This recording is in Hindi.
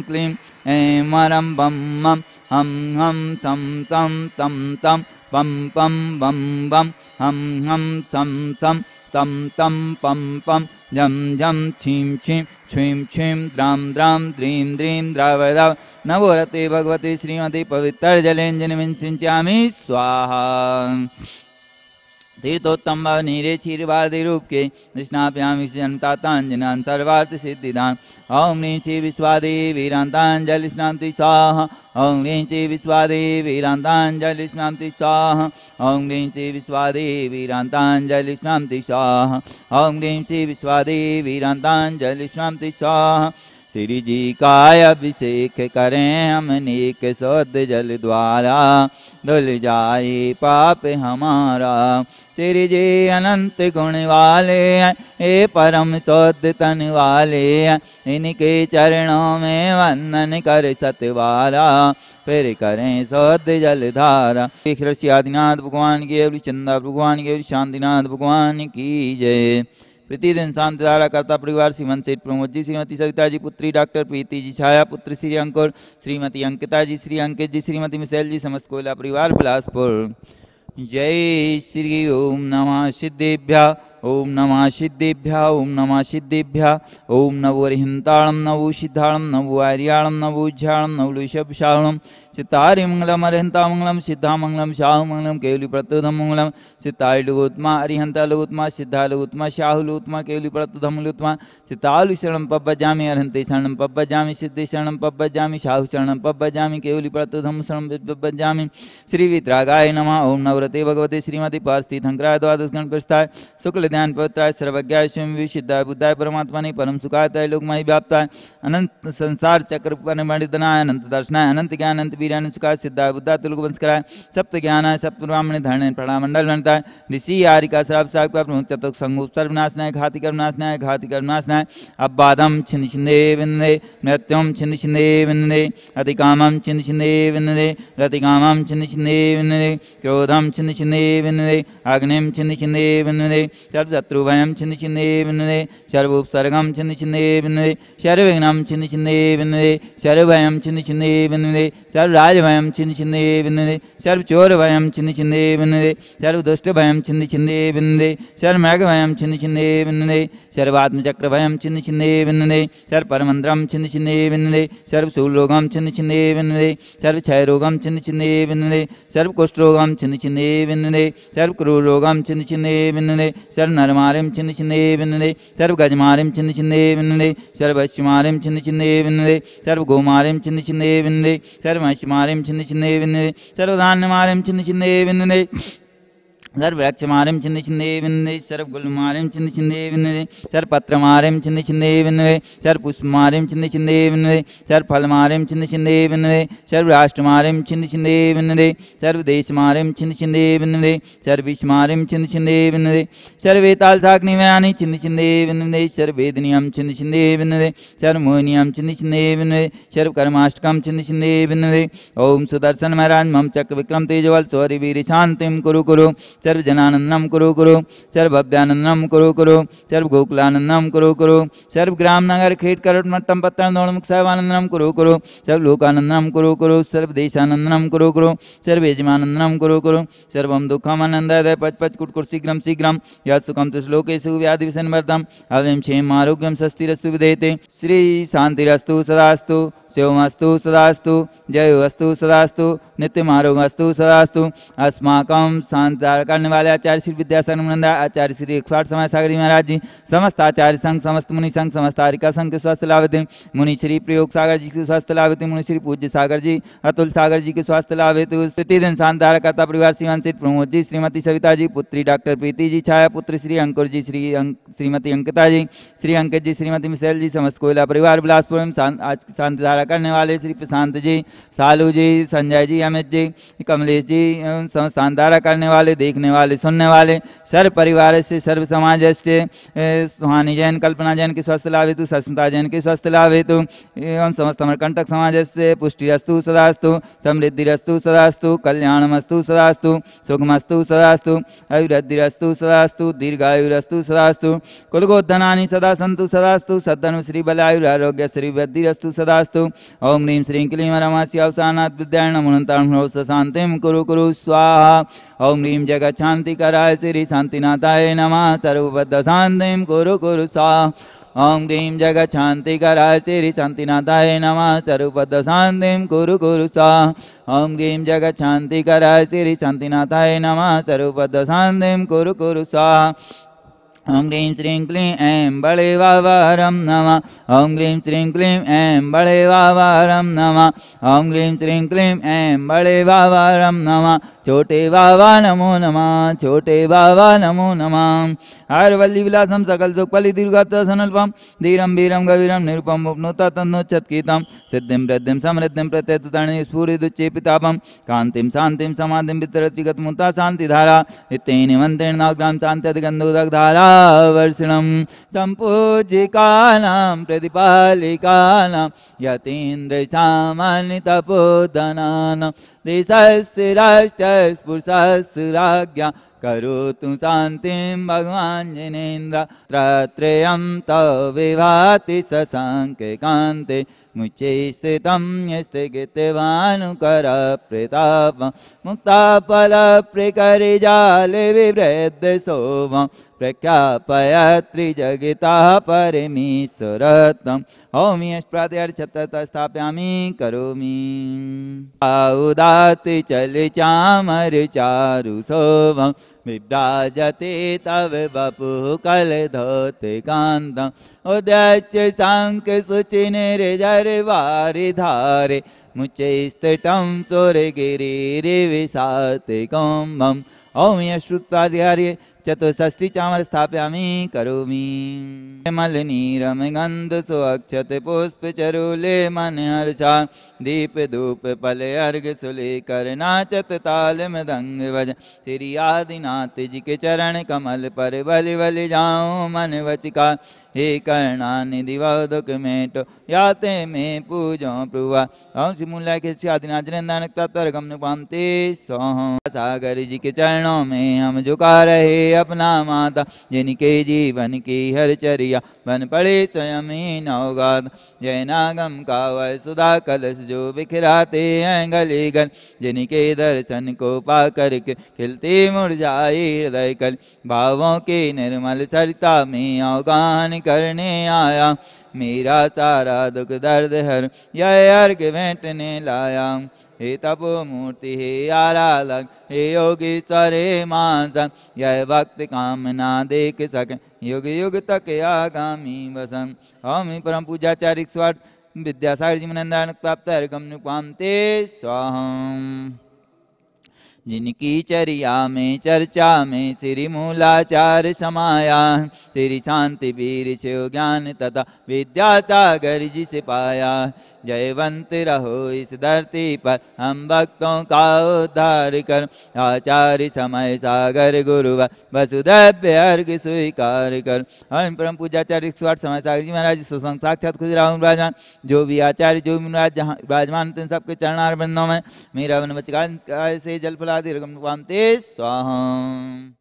क्लीं ऐं मरं बं मं हम सं सं तं तं पं पं बं बं हम सं तं तं पं पं झं झं छीं छीं छ्वीं छ्वीं द्रां द्रां द्रीं द्रीं द्रावदाव नवोरते भगवती श्रीमती पवित्र जलेंजन सिंचामि स्वाहा। तीर्थोत्तम नीरे क्षीरवादी रूप के स्नाप्यामि जनतातांजनान् सर्वार्थ सिद्धिदान। ओं ह्रीं श्री विश्वादेवी वीरांतांजलि स्नाति स्वाहा। ओं ह्रीं श्री विश्वादेवी वीरांतांजलि स्नाति स्वाहा। ओं ह्रीं श्री विश्वादेवी वीरांतांजलि स्नाति स्वाहा। ओं ह्रीं श्री विश्वादेवी वीरांतांजलि स्नाति स्वाहा। श्री जी का अभिषेक करें हम नेक शुद्ध जल द्वारा धुल जाए पाप हमारा। श्री जी अनंत गुण वाले हैं हे परम शुद्ध तन वाले हैं इनके चरणों में वंदन कर सतवारा फिर करें शुद्ध जल धारा। श्री आदिनाथ भगवान की चंदा भगवान की शांतिनाथ भगवान की जय। प्रतिदिन शांति धारा करता परिवार श्रीमंत सेठ प्रमोद जी श्रीमती सविता जी पुत्री डॉक्टर प्रीति जी छाया पुत्र श्री अंकुर श्रीमती अंकिता जी श्री अंकित जी श्रीमती मिसेल जी समस्त कोयला परिवार बिलासपुर। जय श्री ओम नमः सिद्धेभ्य ओम नमः सिद्धेभ्य ओम नमः सिद्धेभ्य ओम नवो अरिहंताणं नवो सिद्धाणं नवो आर्याणं नवो उज्जाणं नवो ऋषभशाणं चित्तारि मंगलम अरिहंता मंगलम सिद्धा मंगलम शाहु मंगलम केवली प्रतुधम मंगलम चित्तारि लघुत्मा अरिहंता लघुत्मा सिद्धा लघुत्मा शाहु लघुत्मा केवली प्रतुधम लघुत्मा चित्तालु शरणं पब्बजामि अरिहंते शरणं पब्बजामि सिद्धे शरणं पब्बजामि शाहु शरणं पब्बजामि केवली प्रतुधम शरणं पब्बजामि। श्री वितरागाय नमः। ओम नवरते भगवते श्रीमती पास्ति थंकराय द्वादश गण प्रस्थाय शुक्ल ध्यान पवित्राय सर्वज्ञाय स्वयं विशुद्धाय बुद्धाय परमात्मा ने परम सुखाय तय लोकमय व्याप्ताय अनंत संसार चक्र परिमर्दनाय अनंत दर्शनाय अनंत ज्ञान अनंत वीर अनंत सुखाय सिद्धाय बुद्धाय तुलक वंशकराय सप्त ज्ञानाय सप्त ब्राह्मण धरण प्रणामंडल गणताय ऋषि आरिका श्राप साप का प्रमुख चतुर्थ संगुप सर्वनाशनाय घाति कर्मनाशनाय घाति कर्मनाशनाय अबादम छिन्न छिन्ने विन्दे मृत्युम छिन्न छिन्ने विन्दे अतिकामम छिन्न छिन्ने विन्दे रतिकामम छिन्न छिन्ने विन्दे क्रोधम छिन्न छिन्ने विन्दे अग्निम छिन्न छिन्ने विन्दे सर्वशत्रुभयं छिन्न छिन्ने विन्दे सर्वोपसर्गं छिन्न छिन्ने विन्दे सर्वविघ्नं छिन्न छिन्ने विन्दे सर्वभयं छिन्न छिन्ने विन्दे सर्वराजभयं छिन्न छिन्ने विन्दे सर्वचोरभयं छिन्न छिन्ने विन्दे सर्वदुष्टभयं छिन्न छिन्ने विन्दे सर्वमृगभयं छिन्न छिन्ने विन्दे सर्वात्मचक्रभयं छिन्न छिन्ने विन्दे सर्वपरमन्त्रं छिन्न छिन्ने विन्दे सर्वशूलरोगं छिन्न छिन्ने विन्दे सर्वक्षयरोगं छिन्न छिन्ने विन्दे सर्वकुष्ठरोगं छिन्न छिन्ने विन्दे सर्वक्रूररोगं छिन्न छिन्ने विन्दे सर्व नरमारिम छिन्न छिन्ने विन्दे सर्व गजमारिम छिन्न छिन्ने विन्दे सर्व अश्वमारिम छिन्न छिन्ने विन्दे सर्व गोमारिम छिन्न छिन्ने विन्दे सर्व महिषमारिम छिन्न छिन्ने विन्दे सर्व धान्यमारिम छिन्न छिन्ने विन्दे सर्व वृक्षमारिम छिन्न छिन्ने विन्दे सर्व गुलमारिम छिन्न छिन्ने विन्दे सर्व पत्रमारिम छिन्न छिन्ने विन्दे सर्व पुष्पमारिम छिन्न छिन्ने विन्दे सर्व फलमारिम छिन्न छिन्ने विन्दे सर्व राष्ट्रमारिम छिन्न छिन्ने विन्दे सर्व देशमारिम छिन्न छिन्ने विन्दे सर्व विषमारिम छिन्न छिन्ने विन्दे सर्व वेताल साग्निमयानि छिन्न छिन्ने विन्दे सर्व वेदनियम छिन्न छिन्ने विन्दे सर्व मोहिनियम छिन्न छिन्ने विन्दे सर्व कर्माष्टकम छिन्न छिन्ने विन्दे। ओम सुदर्शन महाराज मम चक्र विक्रम तेजवल सौरि वीर शांतिम कुरु कुरु सर्व जनानंदनम कुरु कुरु सर्व भव्यानंदनम कुरु कुरु सर्व गोकुलानंदनम कुरु कुरु सर्व ग्राम नगर खेट करोट मट्टम पत्तन दौड़मुख सहवानंदनम कुरु कुरु सर्व लोकानंदनम कुरु कुरु सर्व देशानंदनम कुरु कुरु सर्व यजमानंदनम कुरु कुरु सर्वम दुखम आनंदाय पच पच कुटकुट शीघ्रम शीघ्रम यत् सुखम तुश्लोकेषु व्याधि विसन्वर्तम अव्यम क्षेम आरोग्यम स्वस्तिरस्तु विधेयते। श्री शांतिरस्तु सदास्तु शिवमस्तु सदास्तु जयोस्तु सदास्तु नित्यम आरोग्यस्तु सदास्तु। अस्माकं शांति करने वाले आचार्य श्री विद्यासागर नंदा आचार्य श्री 160 समय सागरी महाराज जी समस्त आचार्य संघ समस्त मुनि संघ समस्त आरिका संघ के स्वास्थ्य लाभते मुनि श्री प्रयोग सागर जी के स्वास्थ्य लाभते मुनि श्री पूज्य सागर जी अतुल सागर जी के स्वास्थ्य लाभते। प्रतिदिन शांत धारा करता परिवार श्रीमान सेठ प्रमोद जी श्रीमती सविता जी पुत्री डॉक्टर प्रीति जी छाया पुत्र श्री अंकुर जी श्रीमती अंकिता जी श्री अंकित जी श्रीमती मिसेल जी समस्त कोयला परिवार बिलासपुर में आज शांति धारा करने वाले श्री प्रशांत जी सालू जी संजय जी अमित जी कमलेश जी समस्त शांति धारा करने वाले देख लिखने वाले सुनने वाले सर्व परिवार से सर्व समाज से सुहानी जैन कल्पना जैन के स्वस्थ लाभ हेतु सस्मिता जैन के स्वस्थ लाभ हेतु एवं समस्त अमरकंटक समाज से पुष्टिरस्तु सदास्तु समृद्धिरस्तु सदास्तु कल्याणमस्तु सदास्तु सुखमस्तु सदास्तु अभिवृद्धिरस्तु सदास्तु दीर्घायुरस्तु सदास्तु कुलगोधनानि सदा सन्तु सदास्तु सद्धर्म श्री बलायुरारोग्य श्री वृद्धिरस्तु सदास्तु ओम ह्रीं श्रीं क्लीं रमास्या अवसानात् विद्यां नमोऽनन्तां शान्तिं कुरु कुरु स्वाहा ओम ह्रीं जगच्छान्तिकराय श्री शान्तिनाथाय नमः सर्वबद्ध शान्तिं कुरु कुरु स्वाहा ओम ह्रीं जगच्छान्तिकराय श्री शान्तिनाथाय नमः सर्वबद्ध शान्तिं कुरु कुरु स्वाहा ओम ह्रीं जगच्छान्तिकराय श्री शान्तिनाथाय नमः सर्वबद्ध शान्तिं कुरु कुरु स्वाहा ओम ह्रीं श्रीं क्लीं ऐं बड़े वावारं नमः ओम ह्रीं श्रीं क्लीं ऐं बड़े वावारं नमः ओम ह्रीं श्रीं क्लीं ऐं बड़े वावारं नमः छोटे वावा नमो नमः छोटे वावा नमो नमः हर वल्ली विलासम सकल सुख पलि दीर्घत सनल्पम धीरम वीरम गवीरम निरुपम उपनुता तन्नोच्चत्कीतम सिद्धिं वृद्धिं समृद्धिं प्रत्यतुतरणि स्फुरिदुच्चेपितापम कांतिं शांतिं समाधिं वितरचिगत मुता शांतिधारा इत्येन मंत्रेण नाग्राम शांत्यधिगन्धोदग्धारा वर्षणं सम्पूज्यकानां प्रतिपालिकानां यतीन्द्र सामान्य तपोधनानां देशस्य राष्ट्रस्पुरुषस्य राज्ञा करोतु शान्तिं भगवान् जिनेन्द्र त्रयं तव विभाति शशाङ्के कान्ते मुच्चे स्थितं स्थगितवानुकरप्रतापं मुक्ताफलप्रकरजाले विवृद्ध शोभं प्रख्यापयत्रिजगितः परमेश्वरत्वम् ओम यष्प्रातयर्चतः स्थापयामि करोमि उदात्त चल चामर चारु शोभं विभ्राजते तव वपुः कलधौते कान्तम् उदच्य शङ्ख शुचिनिर्जरवारिधारे मुच्चे स्थितं सूर्यगिरिर्विशाते कुम्भम् ओम यश्रुत्वार्यार्ये चतुष्षष्टि चामर स्थापयामि करोमि मलनीरम गंध सुअक्षत पुष्प चरुले मन हर्षा दीप धूप फल अर्घ सुलेकर नाचत ताल मृदंग बज श्री आदिनाथ जी के चरण कमल पर बलि बलि जाऊं मन वचिका हे करुणानिधि दुख मेटो याते में पूजो प्रुवा ओम श्रीमूला के श्री आदिनाथ गम पामते सोहम सागर जी के चरणों में हम झुका रहे अपना माता जिनके जीवन की हर चरिया बन पड़े स्वयं ही नौगात जय नागम का वह सुधा कलश जो बिखराते हैं गले गल जिनके दर्शन को पा करके खिलते मुरझाए हृदय कल भावों के निर्मल सरिता में अवगान करने आया मेरा सारा दुख दर्द हर यह अर्घ भेंटने लाया हे तपो मूर्ति हे आराधक हे योगीश्वर हे मानसक यह भक्त कामना देख सके युग युग तक आगामी वसन ओम परम पूजाचार्य स्वार्थ विद्यासागर जी मनंदान प्राप्त अर्घम नुपामते स्वाहम जिनकी चर्या में चर्चा में श्री मूलाचार्य समाया श्री शांति वीर शिव ज्ञान तथा विद्यासागर जी से पाया जयवंत रहो इस धरती पर हम भक्तों का उद्धार कर आचार्य समय सागर गुरु वसुदैव अर्घ स्वीकार कर हम परम पूजाचार्य स्वार्थ समय सागर जी महाराज सुसंग साक्षात खुद राहुल राजमान जो भी आचार्य जो भी महाराज जहाँ विराजमान थे सबके चरणार बंदों में मेरा वन बचका से जल फलादि रगम स्वाहम।